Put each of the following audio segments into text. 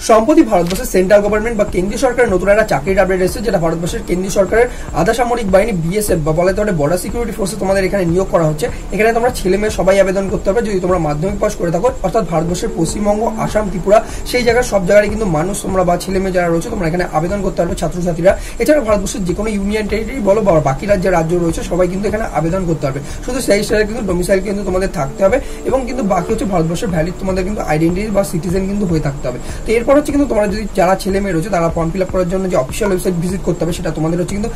সম্প্রতি ভারতবর্ষের central government বা কেন্দ্রীয় সরকারের নতুন একটা চাকরির আপডেট এসেছে, যেটা ভারতবর্ষের কেন্দ্রীয় সরকারের আধা সামরিক বাহিনী বিএসএফ বা বলা যেতে বর্ডার সিকিউরিটি ফোর্সে তোমাদের এখানে নিয়োগ করা হচ্ছে। এখানে তোমরা ছেলে মেয়ে সবাই আবেদন করতে হবে যদি তোমরা মাধ্যমিক পাস করে থাকো, অর্থাৎ ভারতবর্ষের পশ্চিমবঙ্গ, আসাম, ত্রিপুরা সেই জায়গার সব জায়গায় কিন্তু মানুষ তোমরা বা ছেলে মেয়ে যারা রয়েছে তোমরা এখানে আবেদন করতে পারবে ছাত্রছাত্রীরা। এছাড়া ভারতবর্ষের যে কোনো ইউনিয়ন টেরিটরি বলো বা বাকি রাজ্য রয়েছে সবাই কিন্তু এখানে আবেদন করতে পারবে। শুধু সেই স্টাইলে কিন্তু ডোমিসাইল কিন্তু তোমাদের থাকতে হবে এবং কিন্তু বাকি হচ্ছে ভারতবর্ষের ভ্যালিড তোমাদের কিন্তু আইডেন্টিটি বা সিটিজেন কিন্তু হয়ে থাকতে হবে। তো এরপর হচ্ছে কিন্তু তোমরা যদি যারা ছেলে মেয়ে রয়েছে তারা ফর্ম ফিল আপ করার জন্য যে অফিসিয়াল ওয়েবসাইট ভিজিট করতে হবে সেটা তোমাদের হচ্ছে কিন্তু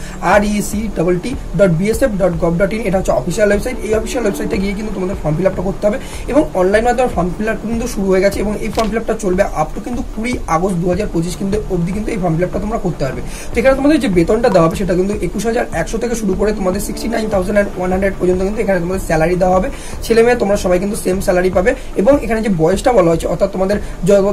rect.bsf.gov.in। এটা হচ্ছে অফিসিয়াল ওয়েবসাইট। এই অফিসিয়াল ওয়েবসাইটে গিয়ে কিন্তু তোমাদের ফর্ম ফিল আপটা করতে হবে এবং অনলাইন মাধ্যমে ফর্ম ফিল আপ কিন্তু শুরু হয়ে গেছে এবং এই ফর্ম ফিল আপটা চলবে আপ টু কিন্তু 20 আগস্ট 2025 কিন্তু অবধি কিন্তু এই ফর্ম ফিল আপটা তোমরা করতে পারবে। তো এখানে তোমাদের যে বেতনটা দেওয়া হবে সেটা কিন্তু 21,100 থেকে শুরু করে তোমাদের 69,100 পর্যন্ত কিন্তু এখানে তোমাদের স্যালারি দেওয়া হবে। ছেলে মেয়ে তোমরা সবাই কিন্তু সেম স্যালারি পাবে এবং এখানে যে বয়সটা বলা হয়েছে অর্থাৎ তোমাদের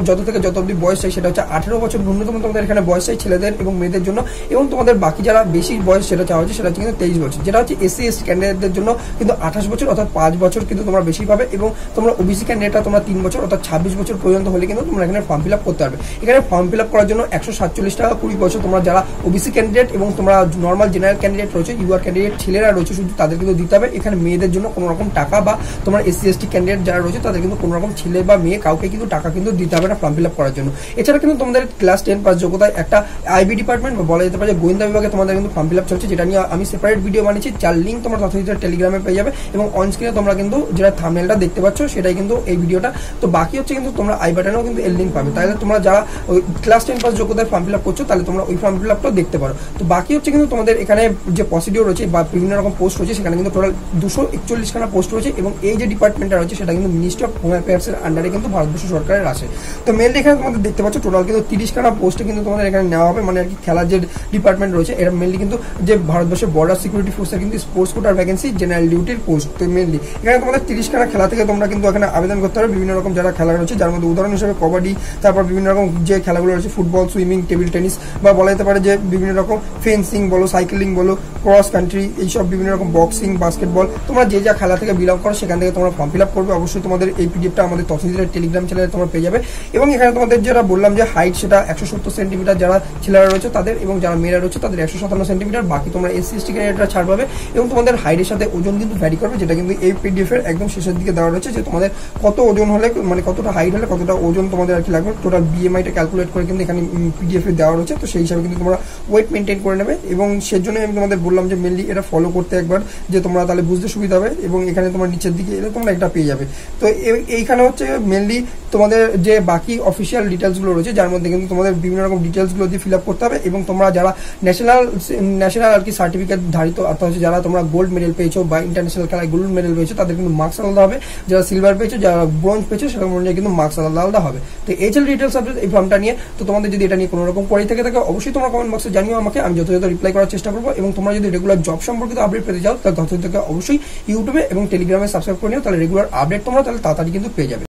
যত থেকে যত অবধি বয়স চাই সেটা হচ্ছে 18 বছর ন্যূনতম তোমাদের এখানে বয়স চাই ছেলেদের এবং মেয়েদের জন্য, এবং তোমাদের বাকি যারা বেশি বয়স সেটা চাওয়া হচ্ছে সেটা হচ্ছে কিন্তু 23 বছর, যেটা হচ্ছে এসসি এসটি ক্যান্ডিডেটদের জন্য কিন্তু 28 বছর অর্থাৎ 5 বছর কিন্তু তোমরা বেশি পাবে এবং তোমরা ওবিসি ক্যান্ডিডেটরা তোমরা 3 বছর অর্থাৎ 26 বছর পর্যন্ত হলে কিন্তু তোমরা এখানে ফর্ম ফিল আপ করতে পারবে। এখানে ফর্ম ফিল আপ করার জন্য 147 টাকা 20 বছর তোমরা যারা ওবিসি ক্যান্ডিডেট এবং তোমরা নর্মাল জেনারেল ক্যান্ডিডেট রয়েছে, ইউআর ক্যান্ডিডেট ছেলেরা রয়েছে শুধু তাদের কিন্তু দিতে হবে। এখানে মেয়েদের জন্য কোনো রকম টাকা বা তোমরা এসসি এসটি ক্যান্ডিডেট যারা রয়েছে তাদের কিন্তু কোনো রকম ছেলে বা মেয়ে কাউকে কিন্তু টাকা কিন্তু দিতে হবে না ফর্ম ফিল আপ করার জন্য। এছাড়া কিন্তু তোমাদের ক্লাস 10 পাস যোগ্যতায় একটা আইবি ডিপার্টমেন্ট বা বলা যেতে পারে গোয়েন্দা বিভাগে তোমাদের কিন্তু ফর্ম ফিল আপ চলছে, যেটা নিয়ে আমি সেপারেট ভিডিও বানিয়েছি, যার লিঙ্ক তোমরা তথাকথিত টেলিগ্রামে পেয়ে যাবে এবং অন স্ক্রিনে তোমরা কিন্তু যেটা থাম্বনেলটা দেখতে পাচ্ছ সেটাই কিন্তু এই ভিডিওটা। তো বাকি হচ্ছে কিন্তু তোমরা আই বাটনেও কিন্তু এর লিঙ্ক পাবে, তাহলে তোমরা যারা ওই ক্লাস 10 পাস যোগ্যতায় ফর্ম ফিল আপ করছো তাহলে তোমরা ওই ফর্ম ফিল আপটাও দেখতে পারো। তো বাকি হচ্ছে কিন্তু তোমাদের এখানে যে প্রসিডিওর রয়েছে বা বিভিন্ন রকম পোস্ট রয়েছে সেখানে কিন্তু টোটাল 241 খানা পোস্ট রয়েছে এবং এই যে ডিপার্টমেন্টটা রয়েছে সেটা কিন্তু মিনিস্ট্রি অফ হোম অ্যাফেয়ার্সের আন্ডারে কিন্তু ভারতবর্ষ সরকারের আসে। তো মেনলি এখানে তোমাদের দেখতে পাচ্ছ টোটাল কিন্তু 30 খানা পোস্টে কিন্তু তোমাদের এখানে নেওয়া হবে, মানে আর কি খেলার যে ডিপার্টমেন্ট রয়েছে এটা মেনলি কিন্তু যে ভারতবর্ষের বর্ডার সিকিউরিটি ফোর্সের কিন্তু স্পোর্টস কোটার ভ্যাকেন্সি জেনারেল ডিউটির পোস্ট। তো মেনলি এখানে তোমাদের 30 খানা খেলা থেকে তোমরা কিন্তু এখানে আবেদন করতে হবে বিভিন্ন রকম যারা খেলা রয়েছে, যার মধ্যে উদাহরণ হিসেবে কবাডি, তারপর বিভিন্ন রকম যে খেলাগুলো রয়েছে ফুটবল, সুইমিং, টেবিল টেনিস বা বলা যেতে পারে যে বিভিন্ন রকম ফেন্সিং বলো, সাইকেলিং বলো, ক্রস কান্ট্রি, এইসব বিভিন্ন রকম বক্সিং, বাস্কেটবল, তোমরা যে যা খেলা থেকে বিলং করো সেখান থেকে তোমরা ফর্ম ফিল আপ করবে। অবশ্যই তোমাদের এই পিডিএফটা আমাদের তথ্যচিত্রের টেলিগ্রাম চ্যানেলে তোমরা পেয়ে যাবে এবং এখানে তোমাদের যেটা বললাম যে হাইট সেটা 170 সেন্টিমিটার যারা ছেলেরা রয়েছে তাদের এবং যারা মেয়েরা রয়েছে তাদের 157 সেন্টিমিটার, বাকি তোমরা এসসি এসটি ক্যান্ডিডেটরা ছাড় পাবে এবং তোমাদের হাইটের সাথে ওজন কিন্তু ভ্যারি করবে, যেটা কিন্তু এই পিডিএফ এর একদম শেষের দিকে দেওয়া রয়েছে যে তোমাদের কত ওজন হলে মানে কতটা হাইট হলে কতটা ওজন তোমাদের আর কি লাগবে, টোটাল বিএমআইটা ক্যালকুলেট করে কিন্তু এখানে পিডিএফ এ দেওয়া রয়েছে। তো সেই হিসাবে কিন্তু তোমরা ওয়েট মেনটেন করে নেবে এবং সেজন্য আমি তোমাদের বললাম যে মেনলি এটা ফলো করতে একবার, যে তোমরা তাহলে বুঝতে সুবিধা হবে এবং এখানে তোমার নিচের দিকে এলে তোমরা এটা পেয়ে যাবে। তো এইখানে হচ্ছে মেনলি তোমাদের যে বাকি অফিসিয়াল ডিটেলসগুলো রয়েছে যার মধ্যে কিন্তু তোমাদের বিভিন্ন রকম ডিটেলসগুলো দিয়ে ফিল আপ করতে হবে এবং তোমরা যারা ন্যাশনাল আর কি সার্টিফিকেট ধারিত অর্থাৎ হচ্ছে যারা তোমরা গোল্ড মেডেল পেয়েছো বা ইন্টারন্যাশনাল খেলায় গোল্ড মেডেল পেয়েছো তাদের কিন্তু মার্কস আলাদা হবে, যারা সিলভার পেয়েছো যারা ব্রোঞ্জ পেয়েছো সেরকম অনুযায়ী কিন্তু মার্কস আলাদা হবে। তো এই ছিল ডিটেলস আপডেট এই ফর্মটা নিয়ে। তো তোমাদের যদি এটা নিয়ে কোনো রকম কোয়ারি থেকে থাকে অবশ্যই তোমরা কমেন্ট বক্সে জানিও আমাকে, আমি যথাযথ রিপ্লাই করার চেষ্টা করবো এবং তোমরা যদি রেগুলার জব সম্পর্কিত আপডেট পেতে চাও তাহলে তথ্য থেকে অবশ্যই ইউটিউবে এবং টেলিগ্রামে সাবস্ক্রাইব করে নিও, তাহলে রেগুলার আপডেট তোমরা তাহলে তাড়াতাড়ি কিন্তু পেয়ে যাবে।